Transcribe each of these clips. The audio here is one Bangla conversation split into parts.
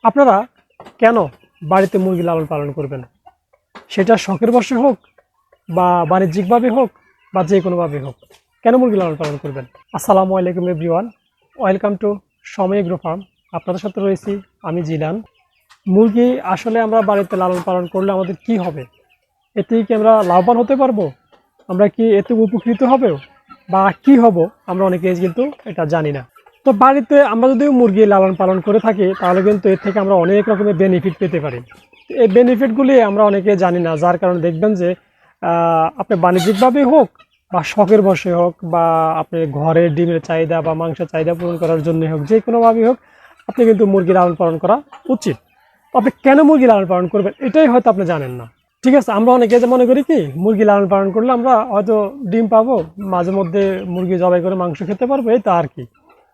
আপনারা কেন বাড়িতে মুরগি লালন পালন করবেন? সেটা শখের বশে হোক বা বাণিজ্যিকভাবে হোক বা যে কোনোভাবে হোক, কেন মুরগি লালন পালন করবেন? আসসালামু আলাইকুম এভরিওয়ান, ওয়েলকাম টু সময় এগ্রো ফার্ম। আপনাদের সাথে রয়েছি আমি জিলান। মুরগি আসলে আমরা বাড়িতে লালন পালন করলে আমাদের কি হবে? এতে কি আমরা লাভবান হতে পারবো? আমরা কি এতে উপকৃত হবে বা কি হব? আমরা অনেকে কিন্তু এটা জানি না। তো বাড়িতে আমরা যদি মুরগি লালন পালন করে থাকি তাহলে কিন্তু এর থেকে আমরা অনেক রকমের বেনিফিট পেতে পারি। এই বেনিফিটগুলি আমরা অনেকে জানি না, যার কারণে দেখবেন যে আপনি বাণিজ্যিকভাবে হোক বা শখের বশে হোক বা আপনি ঘরের ডিমের চাহিদা বা মাংসের চাহিদা পূরণ করার জন্য হোক, যে কোনোভাবেই হোক আপনি কিন্তু মুরগি লালন পালন করা উচিত। আপনি কেন মুরগি লালন পালন করবেন এটাই হয়তো আপনি জানেন না। ঠিক আছে, আমরা অনেকে যে মনে করি কি মুরগি লালন পালন করলে আমরা হয়তো ডিম পাবো, মাঝে মধ্যে মুরগি জবাই করে মাংস খেতে পারবো, এই তা আর কি।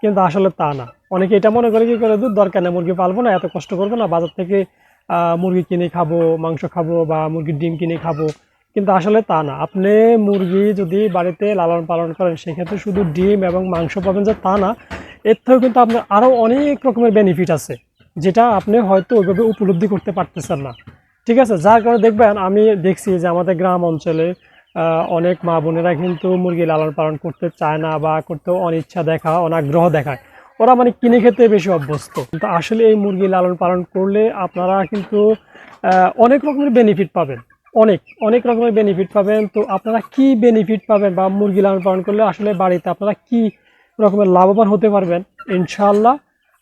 কিন্তু আসলে তা না। অনেকে এটা মনে করে কি করে, দুধ দরকার না, মুরগি পালবো না, এত কষ্ট করবো না, বাজার থেকে মুরগি কিনে খাবো, মাংস খাবো বা মুরগির ডিম কিনে খাবো। কিন্তু আসলে তা না। আপনি মুরগি যদি বাড়িতে লালন পালন করেন সেক্ষেত্রে শুধু ডিম এবং মাংস পাবেন যে তা না, এর থেকেও কিন্তু আপনার আরও অনেক রকমের বেনিফিট আছে, যেটা আপনি হয়তো ওইভাবে উপলব্ধি করতে পারতেছেন না। ঠিক আছে, যার কারণে দেখবেন আমি দেখছি যে আমাদের গ্রাম অঞ্চলে অনেক মা বোনেরা কিন্তু মুরগি লালন পালন করতে চায় না বা করতেও অনিচ্ছা দেখায়, অনাগ্রহ দেখায়। ওরা মানে কিনে খেতে বেশি অভ্যস্ত। কিন্তু আসলে এই মুরগি লালন পালন করলে আপনারা কিন্তু অনেক রকমের বেনিফিট পাবেন। অনেক অনেক রকমের বেনিফিট পাবেন। তো আপনারা কি বেনিফিট পাবেন বা মুরগি লালন পালন করলে আসলে বাড়িতে আপনারা কি রকমের লাভবান হতে পারবেন, ইনশাআল্লাহ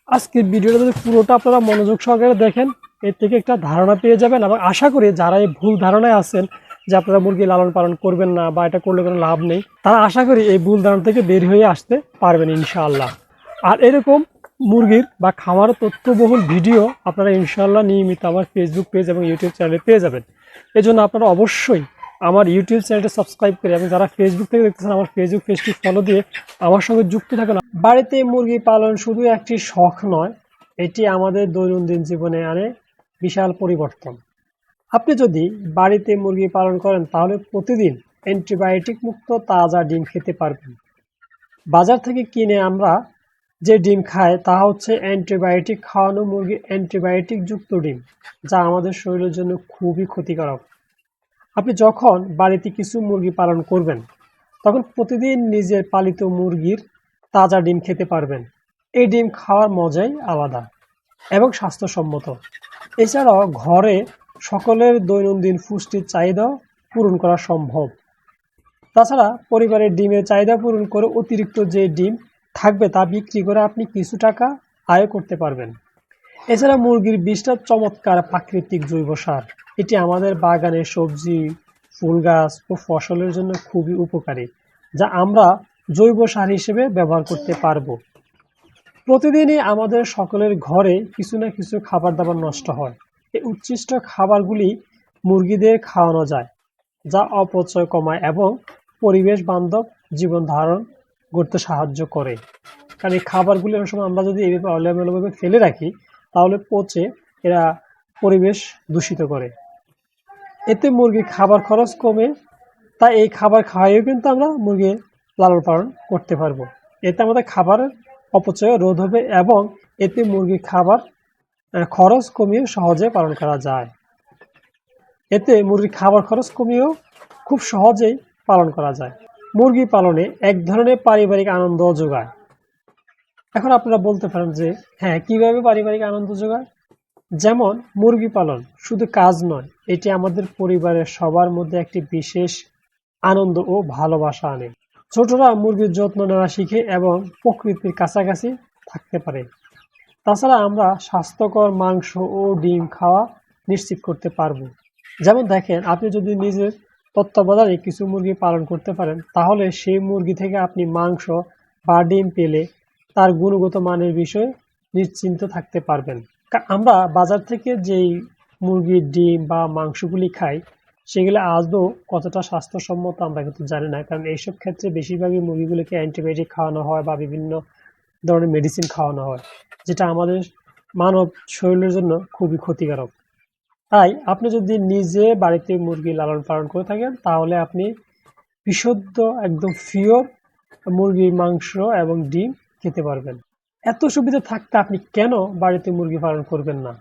আজকের ভিডিওটা যদি পুরোটা আপনারা মনোযোগ সহকারে দেখেন, এর থেকে একটা ধারণা পেয়ে যাবেন। এবং আশা করি যারা এই ভুল ধারণায় আছেন যে আপনারা মুরগি লালন পালন করবেন না বা এটা করলে কোনো লাভ নেই, তারা আশা করি এই ভুল ধারণা থেকে বের হয়ে আসতে পারবেন ইনশাআল্লাহ। আর এরকম মুরগির বা খামার তথ্যবহুল ভিডিও আপনারা ইনশাআল্লাহ নিয়মিত আমার ফেসবুক পেজ এবং ইউটিউব চ্যানেলে পেয়ে যাবেন। এজন্য আপনারা অবশ্যই আমার ইউটিউব চ্যানেলটা সাবস্ক্রাইব করে এবং যারা ফেসবুক থেকে দেখতেছেন আমার ফেসবুক পেজটি ফলো দিয়ে আমার সঙ্গে যুক্ত থাকুন। বাড়িতে মুরগি পালন শুধু একটি শখ নয়, এটি আমাদের দৈনন্দিন জীবনে আনে বিশাল পরিবর্তন। আপনি যদি বাড়িতে মুরগি পালন করেন তাহলে প্রতিদিন অ্যান্টিবায়োটিক মুক্ত তাজা ডিম খেতে পারবেন। বাজার থেকে কিনে আমরা যে ডিম খাই তা হচ্ছে অ্যান্টিবায়োটিক খাওয়ানো মুরগির অ্যান্টিবায়োটিক যুক্ত ডিম, যা আমাদের শরীরের জন্য খুবই ক্ষতিকারক। আপনি যখন বাড়িতে কিছু মুরগি পালন করবেন তখন প্রতিদিন নিজের পালিত মুরগির তাজা ডিম খেতে পারবেন। এই ডিম খাওয়ার মজাই আলাদা এবং স্বাস্থ্যসম্মত। এছাড়াও ঘরে সকলের দৈনন্দিন পুষ্টির চাহিদা পূরণ করা সম্ভব। তাছাড়া পরিবারের ডিমের চাহিদা পূরণ করে অতিরিক্ত যে ডিম থাকবে তা বিক্রি করে আপনি কিছু টাকা আয় করতে পারবেন। এছাড়া মুরগির বিষটা চমৎকার প্রাকৃতিক জৈব সার। এটি আমাদের বাগানের সবজি, ফুল গাছ ও ফসলের জন্য খুবই উপকারী, যা আমরা জৈব সার হিসেবে ব্যবহার করতে পারবো। প্রতিদিনই আমাদের সকলের ঘরে কিছু না কিছু খাবার দাবার নষ্ট হয়। এই উচ্ছিষ্ট খাবারগুলি মুরগিদের খাওয়ানো যায়, যা অপচয় কমায় এবং পরিবেশ বান্ধব জীবন ধারণ করতে সাহায্য করে। কারণ এই খাবারগুলি অনেক সময় আমরা যদি এইভাবে অলেমেলোভাবে ফেলে রাখি তাহলে পচে এরা পরিবেশ দূষিত করে। এতে মুরগির খাবার খরচ কমে, তাই এই খাবার খাওয়াইও কিন্তু আমরা মুরগি লালন পালন করতে পারবো। এতে আমাদের খাবারের অপচয় রোধ হবে এবং এতে মুরগির খাবার খরচ কমিয়ে সহজে পালন করা যায়। এতে মুরগির খাবার খরচ কমিয়েও খুব সহজেই পালন করা যায়। মুরগি পালনে এক ধরনের পারিবারিক আনন্দ যোগায়। এখন আপনারা বলতে পারেন যে হ্যাঁ, কিভাবে পারিবারিক আনন্দ যোগায়? যেমন মুরগি পালন শুধু কাজ নয়, এটি আমাদের পরিবারের সবার মধ্যে একটি বিশেষ আনন্দ ও ভালোবাসা আনে। ছোটরা মুরগির যত্ন নেওয়া শিখে এবং প্রকৃতির কাছাকাছি থাকতে পারে। তাছাড়া আমরা স্বাস্থ্যকর মাংস ও ডিম খাওয়া নিশ্চিত করতে পারবো। যেমন দেখেন, আপনি যদি নিজের তত্ত্বাবধানে কিছু মুরগি পালন করতে পারেন তাহলে সেই মুরগি থেকে আপনি মাংস বা ডিম পেলে তার গুণগত মানের বিষয়ে নিশ্চিন্ত থাকতে পারবেন। আমরা বাজার থেকে যেই মুরগির ডিম বা মাংসগুলি খাই সেগুলো আদৌ কতটা স্বাস্থ্যসম্মত আমরা কিন্তু জানি না, কারণ এইসব ক্ষেত্রে বেশিরভাগই মুরগিগুলোকে অ্যান্টিবায়োটিক খাওয়ানো হয় বা বিভিন্ন ধরনের মেডিসিন খাওয়ানো হয়, যেটা আমাদের মানব শরীরের জন্য খুবই ক্ষতিকারক। তাই আপনি যদি নিজে বাড়িতে মুরগি লালন পালন করে থাকেন তাহলে আপনি বিশুদ্ধ একদম পিওর মুরগির মাংস এবং ডিম খেতে পারবেন। এত সুবিধা থাকতে আপনি কেন বাড়িতে মুরগি পালন করবেন না?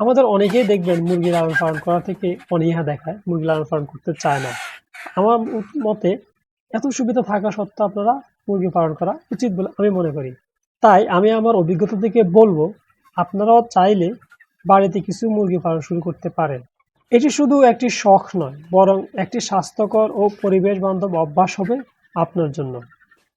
আমাদের অনেকেই দেখবেন মুরগি লালন পালন করা থেকে অনীহা দেখায়, মুরগি লালন পালন করতে চায় না। আমার মতে এত সুবিধা থাকা সত্ত্বেও আপনারা মুরগি পালন করা উচিত বলে আমি মনে করি। তাই আমি আমার অভিজ্ঞতা থেকে বলবো, আপনারাও চাইলে বাড়িতে কিছু মুরগি পালন শুরু করতে পারেন। এটি শুধু একটি শখ নয়, বরং একটি স্বাস্থ্যকর ও পরিবেশ বান্ধব অভ্যাস হবে আপনার জন্য।